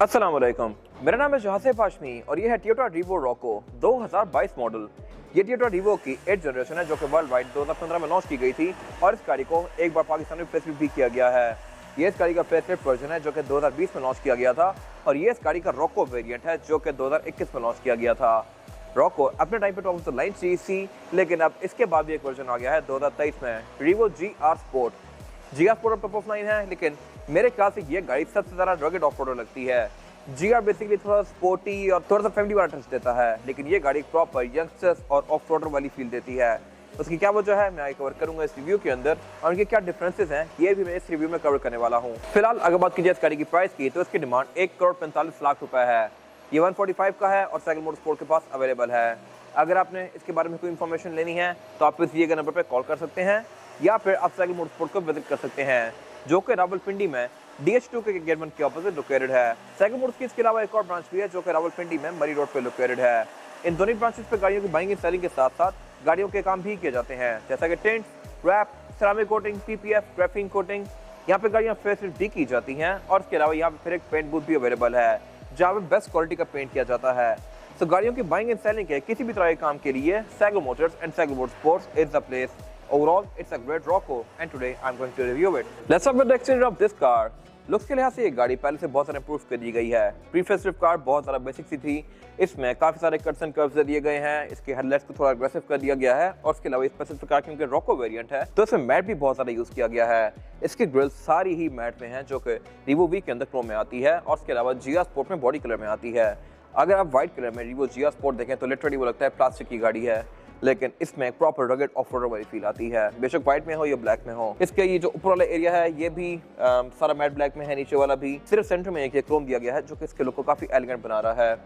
अस्सलाम वालेकुम, मेरा नाम है जहासे हाशमी और ये है टोयोटा रीवो रॉको 2022 मॉडल। ये टोयोटा रीवो की 8th जनरेशन है जो कि वर्ल्ड वाइड 2015 में लॉन्च की गई थी और इस गाड़ी को एक बार पाकिस्तान में फेसलिफ्ट भी किया गया है। ये इस गाड़ी का फेसलिफ्ट वर्जन है जो कि 2020 में लॉन्च किया गया था और ये इस गाड़ी का रॉको वेरिएंट है जो कि 2021 में लॉन्च किया गया था। रॉको अपने टाइम पे टॉप ऑफ द लाइन चीज थी, लेकिन अब इसके बाद भी एक वर्जन आ गया है 2023 में, Revo GR sport. GR sport top of line है, लेकिन मेरे ख्याल से ये गाड़ी सबसे ज़्यादा रगड ऑफ रोडर लगती है। GR बेसिकली थोड़ा स्पोर्टी और थोड़ा सा फैमिली वाला टच देता है, लेकिन ये गाड़ी प्रॉपर यंगस्टर्स और ऑफ रोडर वाली फील देती है। उसकी क्या वजह है मैं कवर करूंगा इस रिव्यू के अंदर, और उनके क्या डिफरेंसेस हैं ये भी मैं इस रिव्यू में कवर करने वाला हूँ। फिलहाल अगर बात कीजिए इस गाड़ी की प्राइस की, तो इसकी डिमांड 1,45,00,000 रुपए है। ये 145 का है और साइकिल मोटरस्पोर्ट के पास अवेलेबल है। अगर आपने इसके बारे में कोई इन्फॉर्मेशन लेनी है तो आप इस दिए गए नंबर पर कॉल कर सकते हैं या फिर आप साइकिल मोटरस्पोर्ट को विजिट कर सकते हैं जो कि रावलपिंडी में DH2 के गेट 1 के ऑपोजिट लोकेटेड है। साइकिल मोटर्स की इसके अलावा एक और ब्रांच भी है जो कि रावलपिंडी में मरी रोड पे लोकेटेड है। इन दोनों ब्रांचेस पे गाड़ियों की बाइंग एंड सेलिंग के साथ साथ गाड़ियों के काम भी किए जाते हैं, जैसा कि tint, wrap, ceramic coating, PPF, graphene coating. यहाँ पे गाड़ियाँ फेसलिफ्ट भी की जाती हैं और इसके अलावा यहाँ पे फिर एक पेंट बूथ भी अवेलेबल है जहाँ पे बेस्ट क्वालिटी का पेंट किया जाता है। तो गाड़ियों की बाइंग एंड सेलिंग के किसी भी तरह के काम के लिए cycle Motors and cycle motorsports is the place. Overall, it's a great Rocco, and today I'm going to review it. Let's start with the exterior of this car. Looks के लिहाज से ये गाड़ी पहले से बहुत सारे इम्प्रूव कर दी गई है। प्री फेसलिफ्ट कार बहुत ज़्यादा बेसिक सी थी, इसमें काफ़ी सारे कट्स एंड कर्व्स दे दिए गए हैं। इसके हेडलाइट्स को थोड़ा अग्रेसिव कर दिया गया है और इसके अलावा स्पेसिफिक कार क्योंकि रॉको वेरिएंट है तो इसमें मैट भी बहुत ज़्यादा यूज़ किया गया है। इसकी ग्रिल्स सारी ही मैट में हैं जो कि रीवो वी के अंदर क्रोम में आती है और इसके अलावा GR स्पोर्ट में बॉडी कलर में आती है। अगर आप व्हाइट कलर में रीवो GR स्पोर्ट देखें तो लिटरली वो लगता है प्लास्टिक की गाड़ी है, लेकिन इसमें एक प्रॉपर रगड ऑफ रोडर वाली फील आती है, बेशक व्हाइट में हो या ब्लैक में हो। इसके ये जो ऊपर वाला एरिया है ये भी सारा मैट ब्लैक में है, नीचे वाला भी सिर्फ सेंटर में एक क्रोम दिया गया है जो कि इसके लुक को काफी एलिगेंट बना रहा है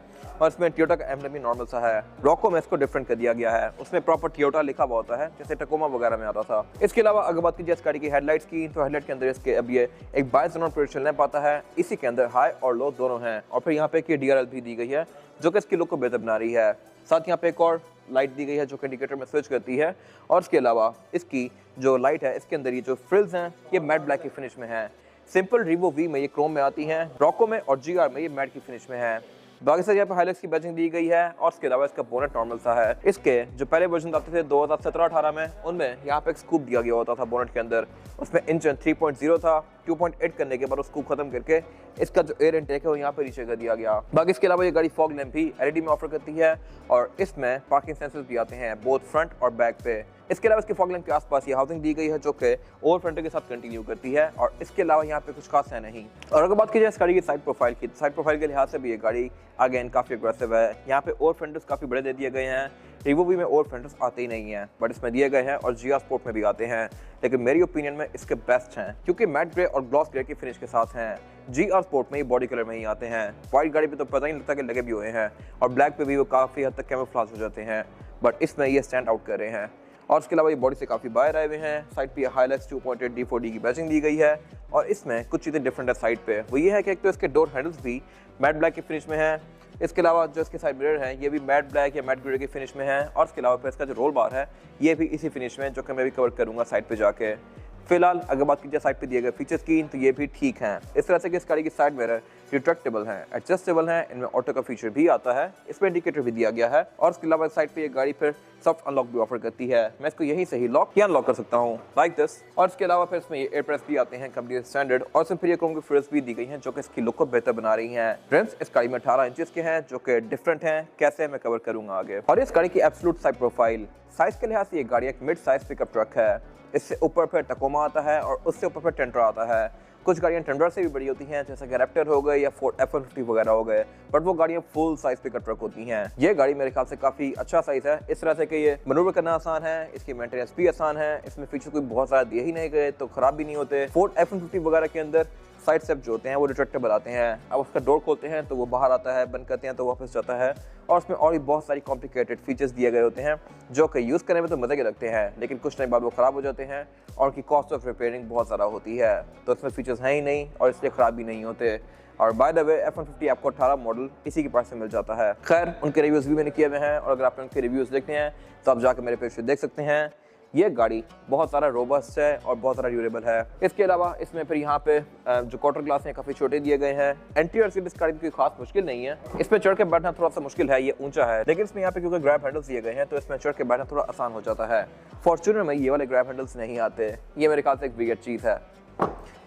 और इसमें टोयोटा का एम्ब्लेम भी नॉर्मल सा है। रॉको में इसको डिफरेंट कर दिया गया है, उसमें प्रॉपर टोयोटा लिखा हुआ होता है जैसे टकोमा वगैरह में आता था। इसके अलावा अगर बात कीजिए इस गाड़ी की हेडलाइट्स की, तो हेडलाइट के अंदर इसके अब ये एक बाइजोनल प्रोजेक्शन लैंप आता है, इसी के अंदर हाई और लो दोनों हैं और फिर यहाँ पे एक DRL भी दी गई है जो कि इसकी लुक को बेहतर बना रही है। साथ यहाँ पे एक और लाइट दी गई है जो कि इंडिकेटर में स्विच करती है और इसके अलावा इसकी जो लाइट है इसके अंदर ये जो फ्रिल्स हैं ये मैट ब्लैक की फिनिश में है। सिंपल रीवो वी में ये क्रोम में आती हैं, रॉको में और GR में ये मैट की फिनिश में है। बाकी से यहाँ पे हाइलक्स की बैजिंग दी गई है और इसके अलावा इसका बोनेट नॉर्मल सा है। इसके जो पहले वर्जन आते थे 2017-18 में, उनमें यहाँ पे एक स्कूप दिया गया होता था बोनेट के अंदर, उसमें इंजन 3.0 था। 2.8 करने के बाद उसको खत्म करके इसका जो एयर इनटेक है वो यहाँ पे नीचे कर दिया गया। बाकी इसके अलावा ये गाड़ी फॉग लैंप भी LED में ऑफर करती है और इसमें पार्किंग सेंसर्स भी आते हैं बोथ फ्रंट और बैक पे। इसके अलावा इसके फॉग लैंप के आसपास ये हाउसिंग दी गई है जो कि ओवर फ्रंट के साथ कंटिन्यू करती है और इसके अलावा यहाँ पे कुछ खास है नहीं। और अगर बात की जाए इस गाड़ी की साइड प्रोफाइल की, साइड प्रोफाइल के लिहाज से भी ये गाड़ी अगेन काफी अग्रेसिव है। यहाँ पे ओवर फ्रंट्स काफी बड़े दे दिए गए हैं, रीवो वी में ओवर फ्रंट्स आते ही नहीं हैं बट इसमें दिए गए हैं और GR स्पोर्ट में भी आते हैं, लेकिन मेरी ओपिनियन में इसके बेस्ट हैं क्योंकि मैट ग्रे और ग्लॉस ग्रे की फिनिश के साथ हैं। GR स्पोर्ट में ये बॉडी कलर में ही आते हैं, व्हाइट गाड़ी पे तो पता ही नहीं लगता कि लगे भी हुए हैं और ब्लैक पे भी वो काफ़ी हद तक कैमोफ्लेज हो जाते हैं, बट इसमें ये स्टैंड आउट कर रहे हैं। और इसके अलावा ये बॉडी से काफ़ी बाहर आए हुए हैं। साइड पे हाइलक्स 2.8 D4D की बैजिंग दी गई है और इसमें कुछ चीज़ें डिफरेंट है साइड पे, वो ये है कि एक तो इसके डोर हैंडल्स भी मैट ब्लैक की फिनिश में है, इसके अलावा जो इसके साइड मिरर हैं ये भी मैट ब्लैक या मैट ग्रे की फिनिश में है और इसके अलावा फिर इसका जो रोल बार है ये भी इसी फिनिश में, जो कि मैं भी कवर करूँगा साइड पे जाके। फिलहाल अगर बात कीजिए साइड पे दिए गए फीचर्स की, तो ये भी ठीक हैं। इस तरह से कि इस गाड़ी की साइड मिरर रिट्रैक्टेबल हैं, एडजस्टेबल हैं, इनमें ऑटो का फीचर भी आता है, इसमें इंडिकेटर भी दिया गया है और इसके अलावा साइड पे ये गाड़ी फिर सॉफ्ट अनलॉक भी ऑफर करती है। मैं इसको यहीं से ही लॉक या अनलॉक कर सकता हूँ लाइक दिस। और इसके अलावा फिर इसमें ये एयर प्रेस भी आते हैं कंपनी स्टैंडर्ड और इसमें फिर ये क्रोम की फ्रिल्स भी दी गई हैं जो कि इसकी लुक को बेहतर बना रही हैं। रिम्स इस गाड़ी में 18 इंचेस के हैं जो कि डिफरेंट हैं, कैसे मैं कवर करूंगा आगे। और इस गाड़ी की एब्सोल्यूट साइड प्रोफाइल साइज के लिहाज से ये गाड़ी एक मिड साइज पिकअप ट्रक है। इससे ऊपर फिर टकोमा आता है और उससे ऊपर फिर टेंड्रा आता है। कुछ गाड़ियाँ टेंड्रा से भी बड़ी होती हैं जैसे कि रैप्टर हो गए या फोर्ड F-150 वगैरह हो गए, बट वो गाड़ियाँ फुल साइज पिकअप ट्रक होती हैं। ये गाड़ी मेरे ख्याल से काफ़ी अच्छा साइज है, इस तरह से कि ये मैन्यूवर करना आसान है, इसकी मेंटेनेंस भी आसान है, इसमें फीचर कोई बहुत ज़्यादा दिए ही नहीं गए तो ख़राब भी नहीं होते। फोर्ड F-150 वगैरह के अंदर साइड स्टेप जो होते हैं वो रिट्रैक्टेबल आते हैं, अब उसका डोर खोलते हैं तो वो बाहर आता है, बंद करते हैं तो वापस जाता है और उसमें और भी बहुत सारी कॉम्प्लिकेटेड फीचर्स दिए गए होते हैं जो कि यूज़ करने में तो मज़े के लगते हैं, लेकिन कुछ टाइम बाद वो ख़राब हो जाते हैं और उनकी कॉस्ट ऑफ रिपेयरिंग बहुत ज़्यादा होती है, तो इसमें फीचर्स हैं ही नहीं और इसलिए ख़राब भी नहीं होते। और बाय द वे F-150 आपको 18 मॉडल इसी के पास से मिल जाता है। खैर उनके रिव्यूज़ भी मैंने किए हुए हैं और अगर आपने उनके रिव्यूज़ देखने हैं तो आप जाकर मेरे पेज पे देख सकते हैं। ये गाड़ी बहुत सारा रोबस्ट है और बहुत सारा ड्यूरेबल है। इसके अलावा इसमें फिर यहाँ पे जो क्वार्टर ग्लास हैं काफी छोटे दिए गए हैं। इंटीरियर सीट इस गाड़ी की कोई खास मुश्किल नहीं है, इसमें चढ़ के बैठना थोड़ा सा मुश्किल है, ये ऊंचा है, लेकिन इसमें यहाँ पे क्योंकि ग्रैब हैंडल्स दिए गए हैं तो इसमें चढ़ के बैठना थोड़ा आसान हो जाता है। फॉर्च्यूनर में ये वाले ग्रैब हैंडल्स नहीं आते, ये मेरे ख्याल से एक बिगड़ चीज है।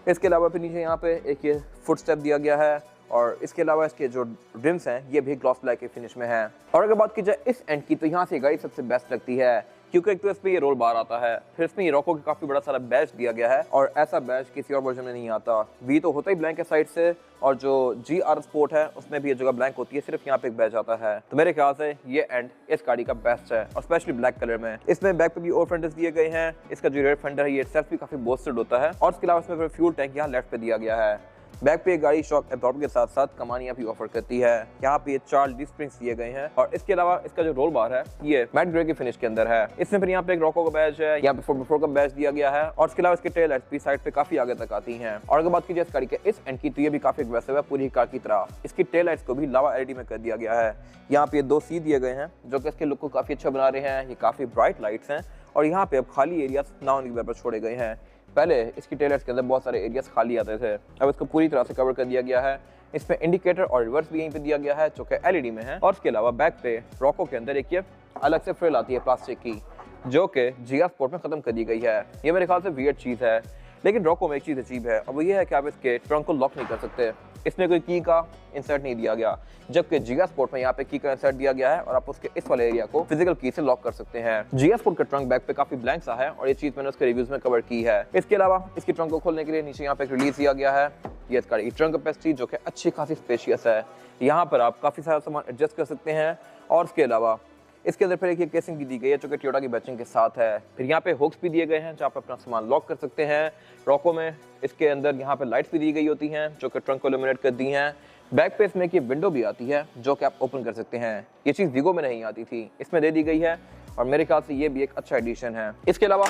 इसके अलावा फिर नीचे यहाँ पे एक ये फुट स्टेप दिया गया है और इसके अलावा इसके जो रिम्स हैं ये भी ग्लॉस ब्लैक के फिनिश में है। और अगर बात की जाए इस एंड की तो यहाँ से गाड़ी सबसे बेस्ट लगती है, क्योंकि एक तो इसमें ये रोल बार आता है, फिर इसमें ये रॉको का काफी बड़ा सारा बैज दिया गया है और ऐसा बैज किसी और वर्जन में नहीं आता। वी तो होता ही ब्लैंक है साइड से, और जो GR स्पोर्ट है उसमें भी ये जगह ब्लैंक होती है, सिर्फ यहाँ पे एक बैज आता है। तो मेरे ख्याल से ये एंड इस गाड़ी का बेस्ट है और स्पेशली ब्लैक कलर में। इसमें बैक पे भी और फेंडर्स दिए गए हैं, इसका जो रेयर फेंडर है ये सेल्फ भी काफी बोस्टेड होता है और इसके अलावा इसमें फ्यूल टैंक यहाँ लेफ्ट पे दिया गया है। बैक पे गाड़ी शॉक एब्जॉर्बर के साथ साथ कमानियां भी ऑफर करती है। यहाँ पे 4 डिस्क स्प्रिंग्स दिए गए हैं और इसके अलावा इसका जो रोल बार है ये मैट ग्रे के फिनिश के अंदर है। इसमें फिर यहाँ पे एक रॉको का बैज है, यहाँ पे 4x4 का बैज दिया गया है और इसके अलावा इसके टेल लाइट्स भी साइड पे काफी आगे तक आती हैं। और अगर बात की जाए इस गाड़ी के इस एंड की तो ये भी काफी एग्रेसिव है पूरी कार की तरह। इसकी टेल लाइट्स को भी लावा LED में कर दिया गया है। यहाँ पे 2 सी दिए गए हैं जो कि इसके लुक को काफी अच्छा बना रहे हैं। ये काफी ब्राइट लाइट्स हैं और यहाँ पे अब खाली एरिया ना होने की वजह पर छोड़े गए हैं। पहले इसकी टेलर्स के अंदर बहुत सारे एरियाज खाली आते थे, अब इसको पूरी तरह से कवर कर दिया गया है। इसमें इंडिकेटर और रिवर्स भी यहीं पे दिया गया है जो कि LED में है और इसके अलावा बैक पे रॉको के अंदर एक ये अलग से फ्रिल आती है प्लास्टिक की जो कि GR स्पोर्ट में खत्म कर दी गई है। ये मेरे ख्याल से वियर्ड चीज है, लेकिन रॉको में एक चीज अजीब है और वो ये है कि आप इसके ट्रंक को लॉक नहीं कर सकते। इसमें कोई की का इंसर्ट नहीं दिया गया, जबकि GR स्पोर्ट में यहाँ पे की का इंसर्ट दिया गया है और आप उसके इस वाले एरिया को फिजिकल की से लॉक कर सकते हैं। GR स्पोर्ट का ट्रंक बैक पे काफी ब्लैंक सा है और ये चीज मैंने उसके रिव्यूज में कवर की है। इसके अलावा इसकी ट्रंक को खोलने के लिए नीचे यहाँ पे एक रिलीज दिया गया है। ये गाड़ी ट्रंक कैपेसिटी जो कि अच्छी खासी स्पेशियस है, यहाँ पर आप काफी सारा सामान एडजस्ट कर सकते हैं। और इसके अलावा इसके अंदर फिर एक केसिंग भी दी गई है जो कि टोयोटा की बैचिंग के साथ है। फिर यहाँ पे हुक्स भी दिए गए हैं जहाँ पे अपना सामान लॉक कर सकते हैं। रॉको में इसके अंदर यहाँ पे लाइट्स भी दी गई होती हैं जो कि ट्रंक को इल्यूमिनेट कर दी हैं। बैक पे इसमें की विंडो भी आती है जो कि आप ओपन कर सकते हैं, ये चीज़ वीगो में नहीं आती थी, इसमें दे दी गई है और मेरे ख्याल से ये भी एक अच्छा एडिशन है। इसके अलावा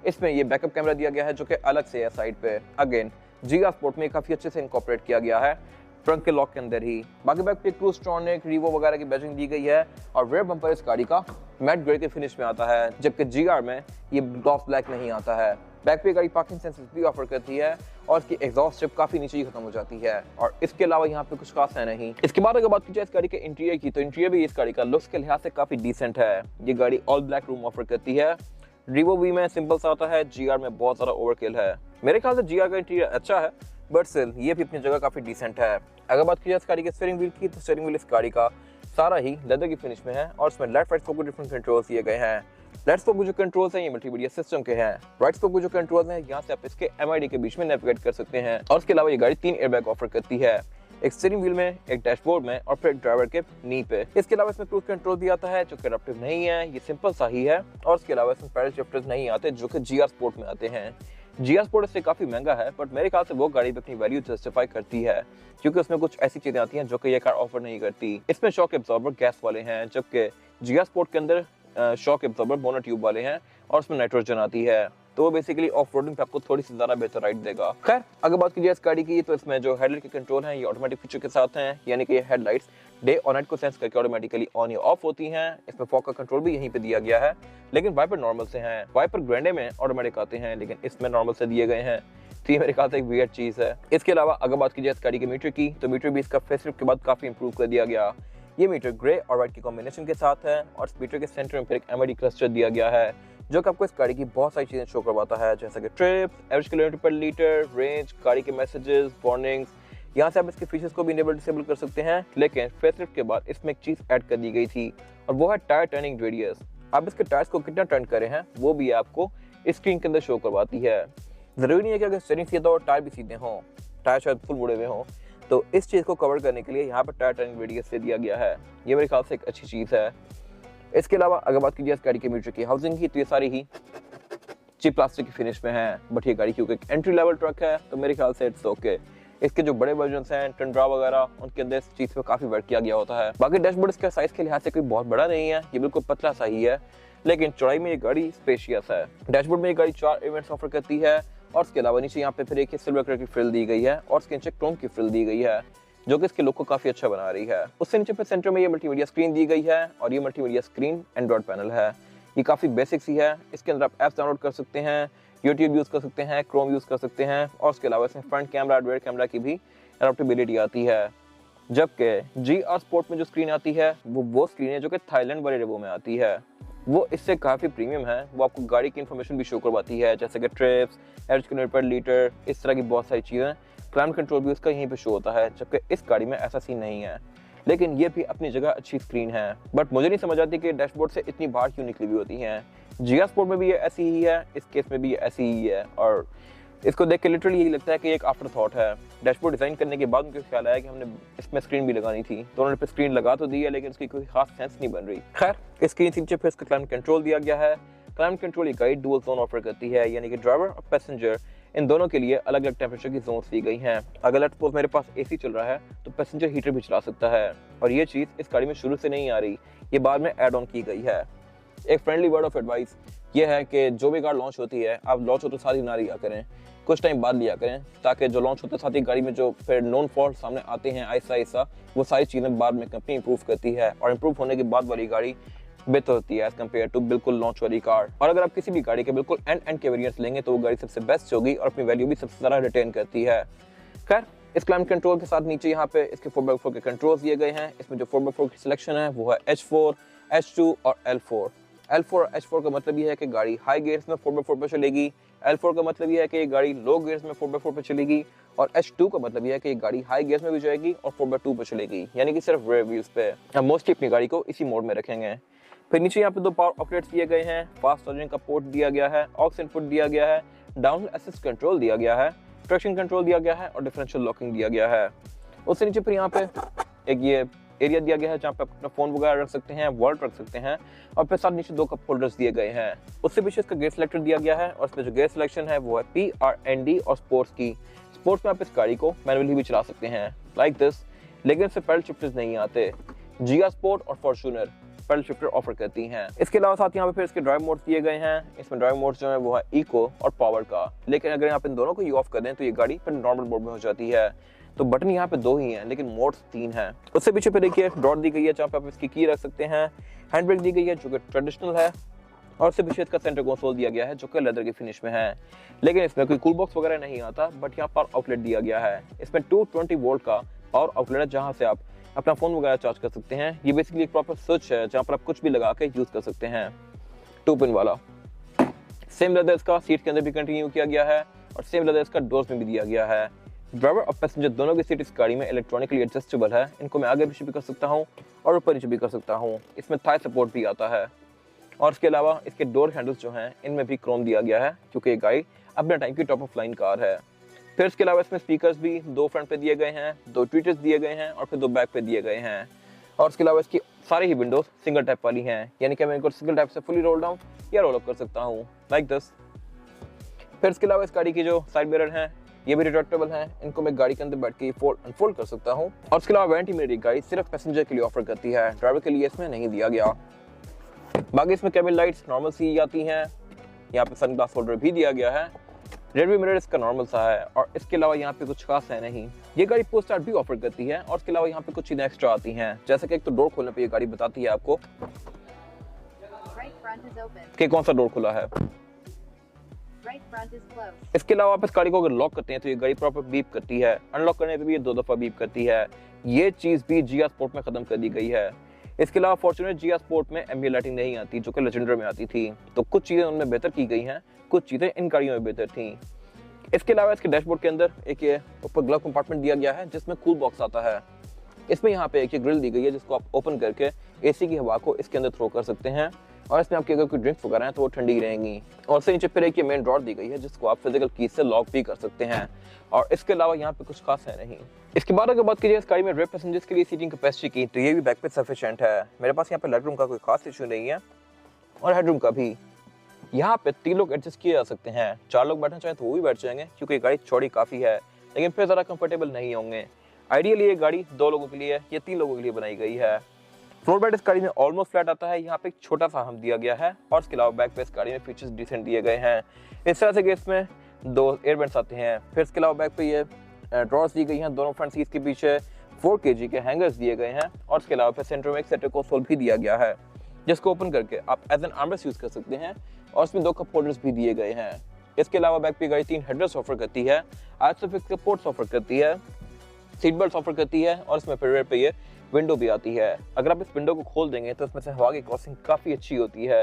इसमें ये बैकअप कैमरा दिया गया है जो कि अलग से है साइड पे। अगेन GR स्पोर्ट में काफ़ी अच्छे से इनकॉर्पोरेट किया गया है ट्रंक के लॉक के अंदर ही। बाकी बैक पे क्रूज ट्रॉनिक रीवो वगैरह की बैजिंग दी गई है और रेयर बम्पर इस गाड़ी का मैट ग्रे के फिनिश में आता है, जबकि GR में ये ग्लॉस ब्लैक नहीं आता है। बैक पे गाड़ी पार्किंग सेंसर्स भी ऑफर करती है और इसकी एग्जॉस्ट स्ट्रिप काफी नीचे ही खत्म हो जाती है और इसके अलावा यहाँ पे कुछ खास है नहीं। इसके बाद अगर बात की जाए इस गाड़ी के इंटीरियर की तो इंटीरियर भी इस गाड़ी का लुक्स के लिहाज से काफी डिसेंट है। ये गाड़ी ऑल ब्लैक रूम ऑफर करती है। रीवो वी में सिंपल सा आता है, GR में बहुत सारा ओवरकिल है। मेरे ख्याल से GR का इंटीरियर अच्छा है बट स्टिल ये भी अपनी जगह काफी डिसेंट है। अगर बात की जाए इस गाड़ी के स्टीयरिंग व्हील की तो स्टीयरिंग व्हील इस गाड़ी का सारा ही लेदर की फिनिश में है और इसमें लेफ्ट राइट स्पोक को डिफरेंट कंट्रोल्स दिए गए हैं। लेफ्ट स्पोक के जो कंट्रोल्स हैं ये मल्टीमीडिया सिस्टम के हैं, राइट स्पोक के जो कंट्रोल्स हैं यहाँ से आप इसके MID के बीच में नेविगेट कर सकते हैं। और इसके अलावा ये गाड़ी 3 एयरबैग ऑफर करती है, एक स्टीयरिंग व्हील में, एक डैशबोर्ड में और फिर एक ड्राइवर के नी पे। इसके अलावा इसमें क्रूज कंट्रोल भी आता है जो कि एडप्टिव नहीं है, ये सिंपल सा ही है। और इसके अलावा इसमें पैडल शिफ्टर्स नहीं आते जो कि GR स्पोर्ट में आते हैं। GR स्पोर्ट इससे काफी महंगा है बट मेरे ख्याल से वो गाड़ी भी अपनी वैल्यू जस्टिफाई करती है क्योंकि उसमें कुछ ऐसी चीजें आती हैं जो कि ये कार ऑफर नहीं करती। इसमें शॉक एब्जॉर्बर गैस वाले हैं जबकि GR स्पोर्ट के अंदर शॉक एब्जॉर्बर मोनो ट्यूब वाले हैं और उसमें नाइट्रोजन आती है, तो वो बेसिकली ऑफ रोडिंग पे आपको थोड़ी सी ज्यादा बेहतर राइड देगा। खैर अगर बात कीजिए इस गाड़ी की तो इसमें जो हेडलाइट के कंट्रोल हैं ये ऑटोमेटिक फीचर के साथ हैं, यानी कि ये हेडलाइट्स डे और नाइट को सेंस करके ऑटोमेटिकली ऑन या ऑफ होती हैं। इसमें फॉग का कंट्रोल भी यहीं पे दिया गया है, लेकिन वाइपर नॉर्मल से हैं। वाइपर ग्रैंडे में ऑटोमेटिक आते हैं लेकिन इसमें नॉर्मल से दिए गए हैं, तो ये मेरे ख्याल से एक वियर्ड चीज है। इसके अलावा अगर बात कीजिए इस गाड़ी के मीटर की तो मीटर भी इसका फेसलिफ्ट के बाद काफी इंप्रूव कर दिया गया। ये मीटर ग्रे और व्हाइट के कॉम्बिनेशन के साथ है और इस मीटर के सेंटर में फिर एक MID क्लस्टर दिया गया है जो कि आपको इस गाड़ी की बहुत सारी चीजें शो करवाता है, जैसे कि ट्रिप्स, एवरेज किलोमीटर पर लीटर, रेंज, गाड़ी के मैसेजेस, वार्निंग्स। यहाँ से आप इसके फीचर्स को भी इनेबल डिसेबल कर सकते हैं, लेकिन फेसलिफ्ट के बाद इसमें एक चीज ऐड कर दी गई थी और वो है टायर टर्निंग रेडियस। आप इसके टायर्स को कितना टर्न करे हैं वो भी आपको स्क्रीन के अंदर शो करवाती है। जरूरी नहीं है कि अगर स्टीयरिंग सीधा हो टायर भी सीधे हों, टायर शायद फुल मुड़े हुए हों, तो इस चीज को कवर करने के लिए यहाँ पर टायर टर्निंग रेडियस से दिया गया है। ये मेरे ख्याल से एक अच्छी चीज है। इसके अलावा अगर बात कीजिए इस गाड़ी के मीटर की हाउसिंग की तो ये सारी ही चीप प्लास्टिक की फिनिश में है, बट ये गाड़ी क्योंकि एक एंट्री लेवल ट्रक है तो मेरे ख्याल से इट्स ओके। इसके जो बड़े वर्जन हैं टंड्रा वगैरह उनके अंदर इस चीज पे काफी वर्क किया गया होता है। बाकी डैशबोर्ड इसके साइज के लिहाज से कोई बहुत बड़ा नहीं है, ये बिल्कुल पतला सा ही है, लेकिन चौड़ाई में ये गाड़ी स्पेशियस है। डैशबोर्ड में ये गाड़ी 4 इवेंट्स ऑफर करती है और इसके अलावा नीचे यहाँ पे फिर एक सिल्वर कलर की फ्रिल दी गई है और इसके नीचे क्रोम की फ्रिल दी गई है जो कि इसके लुक को काफी अच्छा बना रही है। उससे नीचे पे सेंटर में ये मल्टीमीडिया स्क्रीन दी गई है और ये मल्टीमीडिया स्क्रीन एंड्रॉइड पैनल है। ये काफ़ी बेसिक सी है। इसके अंदर आप ऐप्स डाउनलोड कर सकते हैं, यूट्यूब यूज़ कर सकते हैं, क्रोम यूज़ कर सकते हैं और उसके अलावा इसमें फ्रंट कैमरा, रियर कैमरा की भी एडप्टेबिलिटी आती है। जबकि GR स्पोर्ट में जो स्क्रीन आती है वो स्क्रीन है जो कि थाईलैंड वाले रेवो में आती है। वो इससे काफ़ी प्रीमियम है। वो आपको गाड़ी की इन्फॉर्मेशन भी शो करवाती है, जैसे कि ट्रिप्स, एवरेज किलोमीटर पर लीटर, इस तरह की बहुत सारी चीज़ें। क्लाइमेट कंट्रोल भी उसका यहीं पे शो होता है, जबकि इस गाड़ी में ऐसा सीन नहीं है। लेकिन ये भी अपनी जगह अच्छी स्क्रीन है, बट मुझे नहीं समझ आती कि डैशबोर्ड से इतनी बाहर क्यों निकली हुई होती हैं। GR स्पोर्ट में भी ये ऐसी ही है, इस केस में भी ये ऐसी ही है और इसको देख के लिटरली यही लगता है कि एक आफ्टर थॉट है। डैशबोर्ड डिज़ाइन करने के बाद उनको ख्याल आया कि हमने इसमें स्क्रीन भी लगानी थी, तो उन्होंने पे स्क्रीन लगा तो दी है, लेकिन उसकी कोई खास सेंस नहीं बन रही। खैर, इस स्क्रीन से नीचे फिर इसका क्लाइमेट कंट्रोल दिया गया है। क्लाइमेट कंट्रोल ये गाड़ी डुअल जोन ऑफर करती है, यानी कि ड्राइवर और पैसेंजर इन दोनों के लिए अलग अलग टेम्परेचर की जोन्स दी गई हैं। अगर लेट्स सपोज मेरे पास AC चल रहा है तो पैसेंजर हीटर भी चला सकता है, और ये चीज़ इस गाड़ी में शुरू से नहीं आ रही, ये बाद में ऐड ऑन की गई है। एक फ्रेंडली वर्ड ऑफ एडवाइस ये है कि जो भी कार लॉन्च होती है, आप लॉन्च होते साथ ही ना लिया करें, कुछ टाइम बाद लिया करें, ताकि जो लॉन्च होते साथ ही गाड़ी में जो फिर नॉन फॉल्ट सामने आते हैं आहिस्ता आहिस्ता, वो सारी चीज़ें बाद में कंपनी इंप्रूव करती है, और इंप्रूव होने के बाद वाली गाड़ी बेहतर होती है एज कम्पेयर टू बिल्कुल लॉन्च वाली कार। और अगर आप किसी भी गाड़ी के बिल्कुल एंड के वेरिएंट्स लेंगे तो वो गाड़ी सबसे बेस्ट होगी और अपनी वैल्यू भी सबसे ज़्यादा रिटेन करती है। खैर, इस क्लाइमेट कंट्रोल के साथ नीचे यहाँ पे इसके 4x4 के कंट्रोल्स दिए गए हैं। इसमें जो 4x4 की सिलेक्शन है वो है H4, H2 और L4। L4 और H4 का मतलब ये है कि गाड़ी हाई गियर्स में 4x4 पे चलेगी, L4 का मतलब ये है कि गाड़ी लो गियर्स में 4x4 पे चलेगी, और H2 का मतलब ये है कि गाड़ी हाई गियर्स में भी जाएगी और 4x2 पे चलेगी, यानी कि सिर्फ रेयर व्हील्स पे। हम मोस्टली अपनी गाड़ी को इसी मोड में रखेंगे। फिर नीचे यहाँ पे 2 पावर आउटलेट्स दिए गए हैं, फास्ट चार्जिंग का पोर्ट दिया गया है, ऑक्स इनपुट दिया गया है, डाउन असिस्ट कंट्रोल दिया गया है, ट्रैक्शन कंट्रोल दिया गया है और डिफरेंशियल लॉकिंग दिया गया है। उससे नीचे फिर यहाँ पे एक ये एरिया दिया गया है जहाँ पे आप अपना फोन वगैरह रख सकते हैं, वॉलेट रख सकते हैं, और फिर साथ नीचे 2 कप होल्डर्स दिए गए हैं। उससे पीछे इसका गेयर सिलेक्टर दिया गया है, और इसमें जो गेयर सिलेक्शन है वो है PRND और स्पोर्ट्स की। स्पोर्ट्स में आप इस गाड़ी को मैनुअली भी चला सकते हैं लाइक दिस, लेकिन इससे पैडल शिफ्टर्स नहीं आते। GR स्पोर्ट और फॉर्च्यूनर पैडल शिफ्टर ऑफर करती हैं। इसके अलावा साथ यहाँ पे फिर इसके ड्राइव मोड्स दिए गए हैं। इसमें ड्राइव मोड्स जो है वो है इको और पावर का, लेकिन अगर यहाँ पे इन दोनों को ऑफ कर दें तो ये गाड़ी फिर नॉर्मल मोड में हो जाती है। तो बटन यहाँ पे 2 ही हैं, लेकिन मोड्स 3 हैं। उससे पीछे फिर देखिए ड्रॉर दी गई है जहाँ पे आप इसकी की रख सकते हैं, हैंड ब्रेक दी गई है जो कि ट्रेडिशनल है, और उससे पीछे इसका सेंटर कंसोल दिया गया है जो कि लेदर की फिनिश में है, लेकिन इसमें कोई कूल बॉक्स वगैरह नहीं आता। बट यहाँ पर आउटलेट दिया गया है, इसमें 220 वोल्ट का पावर आउटलेट है जहाँ से आप अपना फोन वगैरह चार्ज कर सकते हैं। ये बेसिकली एक प्रॉपर स्विच है जहाँ पर आप कुछ भी लगा के यूज कर सकते हैं, 2 पिन वाला। सेम लेदर इसका सीट के अंदर भी कंटिन्यू किया गया है, और सेम लेदर इसका डोर्स में भी दिया गया है। ड्राइवर और पैसेंजर दोनों की सीट इस गाड़ी में इलेक्ट्रॉनिकली एडजस्टेबल है, इनको मैं आगे पीछे भी कर सकता हूँ और ऊपर नीचे भी कर सकता हूँ। इसमें थाई सपोर्ट भी आता है, और इसके अलावा इसके डोर हैंडल्स जो हैं इनमें भी क्रोम दिया गया है, क्योंकि ये गाड़ी अपने टाइम की टॉप ऑफ लाइन कार है। फिर इसके अलावा इसमें स्पीकर्स भी 2 फ्रंट पे दिए गए हैं, 2 ट्वीटर्स दिए गए हैं और फिर 2 बैक पे दिए गए हैं। और इसके अलावा इसकी सारी ही विंडोज सिंगल टैप वाली हैं, यानी कि मैं इनको सिंगल टैप से फुली रोल डाउन या रोल अप कर सकता हूँ लाइक दिस। फिर इसके अलावा इस गाड़ी की जो साइड मिरर हैं ये भी रिट्रैक्टेबल हैं, इनको मैं गाड़ी के अंदर बैठ के फोल्ड अनफोल्ड कर सकता हूँ। और इसके अलावा वारंटी मेरी गाड़ी सिर्फ पैसेंजर के लिए ऑफर करती है, ड्राइवर के लिए इसमें नहीं दिया गया। बाकी इसमें केबिन लाइट्स नॉर्मल सी आती हैं, यहाँ पे सन ग्लास होल्डर भी दिया गया है, रेडमी मिरर इसका नॉर्मल सा है, और इसके अलावा यहाँ पे कुछ खास है नहीं। ये गाड़ी पोस्ट स्टार्ट भी ऑफर करती है, और इसके अलावा यहाँ पे कुछ चीजें एक्स्ट्रा आती हैं, जैसे कि एक तो डोर खोलने पे ये गाड़ी बताती है आपको कि कौन सा डोर खुला है। इसके अलावा आप इस गाड़ी को अगर लॉक करते हैं तो ये गाड़ी प्रॉपर बीप करती है, अनलॉक करने पे भी ये 2 दफा बीप करती है। ये चीज भी GR स्पोर्ट में खत्म कर दी गई है। इसके अलावा फॉर्च्यूनर GR स्पोर्ट में एम्बिएंट लाइटिंग नहीं आती जो कि लेजेंडर में आती थी, तो कुछ चीजें उनमें बेहतर की गई हैं, कुछ चीजें इन गाड़ियों में बेहतर थी। इसके अलावा इसके डैशबोर्ड के अंदर एक ये ऊपर ग्लव कंपार्टमेंट दिया गया है जिसमें कूल बॉक्स आता है। इसमें यहाँ पे एक ये ग्रिल दी गई है जिसको आप ओपन करके AC की हवा को इसके अंदर थ्रो कर सकते हैं, और इसमें आपकी अगर कोई ड्रिंक्स वगैरह हैं तो वो ठंडी रहेंगी। और उससे नीचे फिर एक ये मेन ड्रॉर दी गई है जिसको आप फिजिकल की से लॉक भी कर सकते हैं, और इसके अलावा यहाँ पे कुछ खास है नहीं। इसके बाद अगर बात कीजिए इस गाड़ी में रेयर पैसेंजर्स के लिए सीटिंग कैपेसिटी की, तो ये भी बैक पे सफिशिएंट है। मेरे पास यहाँ पे लेग रूम का कोई खास इशू नहीं है, और हेड रूम का भी। यहाँ पे 3 लोग एडजस्ट किए जा सकते हैं, 4 लोग बैठना चाहें तो वो भी बैठ जाएंगे, क्योंकि गाड़ी चौड़ी काफ़ी है, लेकिन फिर ज़रा कंफर्टेबल नहीं होंगे। आइडियली ये गाड़ी 2 लोगों के लिए या 3 लोगों के लिए बनाई गई है। फ्लोर बेड इस गाड़ी में ऑलमोस्ट फ्लैट आता है, यहाँ पे एक छोटा सा हम दिया गया है, और इसके अलावा बैक पे इस गाड़ी में फीचर्स डिसेंट दिए गए हैं। इस तरह से कि इसमें 2 एयर वेंट्स आते हैं। फिर इसके अलावा बैक पे ये ड्रॉर्स दी गई हैं, दोनों फ्रंट सीट्स के पीछे 4 kg के हैंगर्स दिए गए हैं, और इसके अलावा फिर सेंटर में एक सेंटर कंसोल भी दिया गया है। जिसको ओपन करके आप एज एन आर्मरेस्ट यूज कर सकते हैं और इसमें 2 कप होल्डर्स भी दिए गए हैं। इसके अलावा बैक पे गाड़ी 3 हेडरेस्ट ऑफर करती है, आइसोफिक्स सपोर्ट्स ऑफर करती है, सीट बेल्ट ऑफर करती है और इसमें फिर रेयर पे ये विंडो भी आती है। अगर आप इस विंडो को खोल देंगे तो इसमें से हवा की क्रॉसिंग काफी अच्छी होती है।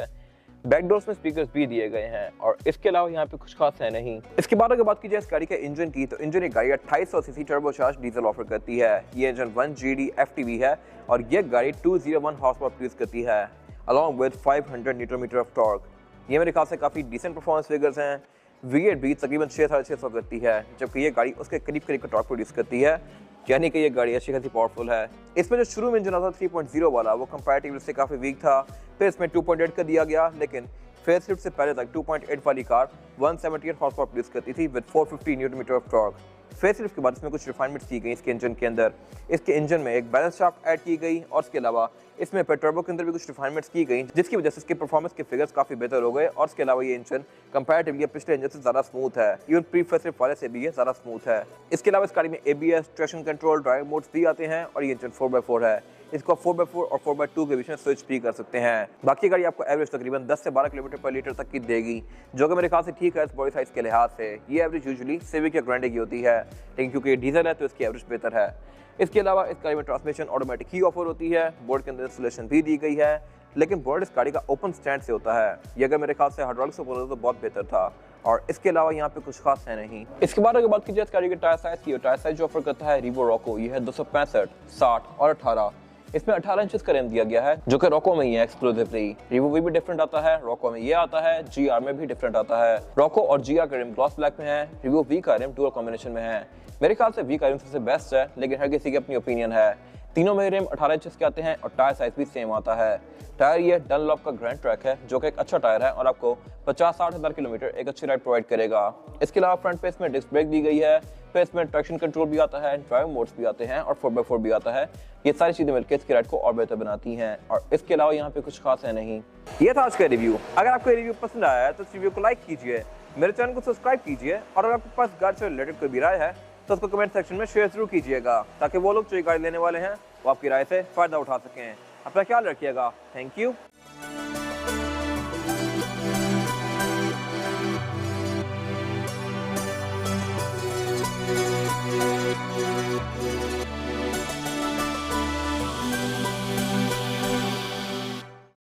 बैक डोर्स में स्पीकर्स भी दिए गए हैं और इसके अलावा यहाँ पे कुछ खास है नहीं। इसके बाद अगर बात की जाए इस गाड़ी के इंजन की, तो इंजन एक गाड़ी 2800 सीसी टर्बोचार्ज डीजल ऑफर करती है। ये इंजन 1GD FTV है और ये गाड़ी 201 हॉर्स पावर प्रोड्यूस करती है along with 500 newton meter of torque. ये मेरे ख्याल से काफी डिसेंट परफॉर्मेंस फिगर्स हैं। V8 भी तकरीबन 600-650 करती है, जबकि ये गाड़ी उसके करीब का टॉर्क प्रोड्यूस करती है, यानी कि ये गाड़ी अच्छी खासी पावरफुल है। इसमें जो शुरू में इंजन आता 3.0 वाला वो कंपैरेटिवली से काफी वीक था, फिर इसमें 2.8 का दिया गया, लेकिन फेसलिफ्ट से पहले तक 2.8 वाली कार 178 हॉर्स पावर प्रोड्यूस करती थी with 450 newton meter of torque. Facelift के बाद इसमें कुछ रिफाइनमेंट्स की गई इसके इंजन के अंदर। इसके इंजन में एक बैलेंस शाफ्ट ऐड की गई और इसके अलावा इसमें टर्बो के अंदर भी कुछ रिफाइनमेंट्स की गई, जिसकी वजह से इसके परफॉर्मेंस के फिगर्स काफी बेहतर हो गए और इसके अलावा ये इंजन कंपैरेटिवली पिछले इंजन से ज्यादा स्मूथ है, इवन प्री फेसलिफ्ट वाले से भी ये ज्यादा स्मूथ है। इसके अलावा इस गाड़ी में ABS, traction control, drive modes भी आते हैं और ये इंजन 4x4 है। इसको 4x4 और 4x2 के बीच में स्विच भी कर सकते हैं। बाकी गाड़ी आपको एवरेज तकरीबन 10 से 12 किलोमीटर पर लीटर तक की देगी, जो कि मेरे ख्याल से ठीक है इस बॉडी साइज के लिहाज से। ये एवरेज यूजुअली सिविक या ग्रैंडे की होती है, लेकिन क्योंकि ये डीजल है तो इसकी एवरेज बेहतर है। इसके अलावा इस गाड़ी में ट्रांसमिशन ऑटोमेटिक ही ऑफर होती है, बोर्ड के अंदर इंस्टॉलेशन भी दी गई है, लेकिन बोर्ड इस गाड़ी का ओपन स्टैंड से होता है। ये अगर मेरे ख्याल से हाइड्रोलिक से बोला तो बहुत बेहतर था और इसके अलावा यहाँ पे कुछ खास है नहीं। इसके बाद अगर बात की जाए इस गाड़ी के टायर साइज की, टायर साइज जो ऑफर करता है रिवो रॉको, ये है 265, 60 और 18। इसमें 18 इंचेस का रिम दिया गया है, जो कि रॉको में ही है एक्सक्लूसिवली। रिवो भी डिफरेंट आता है, रॉको में ये आता है, GR में भी डिफरेंट आता है। रॉको और GR का रिम ग्लॉस ब्लैक में है, रिवो V का रिम डुअल कॉम्बिनेशन में है। मेरे ख्याल से V का रिम सबसे बेस्ट है, लेकिन हर किसी की अपनी ओपिनियन है। तीनों में रिम 18 इंचेस के आते हैं और टायर साइज भी सेम आता है। टायर ये डनलॉप का ग्रैंड ट्रैक है, जो कि एक अच्छा टायर है और आपको 50-60 हज़ार किलोमीटर एक अच्छी राइड प्रोवाइड करेगा। इसके अलावा फ्रंट पे इसमें डिस्क ब्रेक दी गई है, फिर इसमें ट्रैक्शन कंट्रोल भी आता है, ड्राइव मोड्स भी आते हैं और 4x4 भी आता है। ये सारी चीजें मिलकर इसकी राइड को और बेहतर बनाती हैं और इसके अलावा यहाँ पे कुछ खास है नहीं। ये था आज का रिव्यू। अगर आपको रिव्यू पसंद आया है तो इस रिव्यू को लाइक कीजिए, मेरे चैनल को सब्सक्राइब कीजिए और अगर आपके पास गाड़ी से रिलेटेड कोई भी राय है तो उसको कमेंट सेक्शन में शेयर जरूर कीजिएगा, ताकि वो लोग जो ये गाड़ी लेने वाले हैं वो आपकी राय से फायदा उठा सकें। अपना ख्याल रखिएगा। Thank you.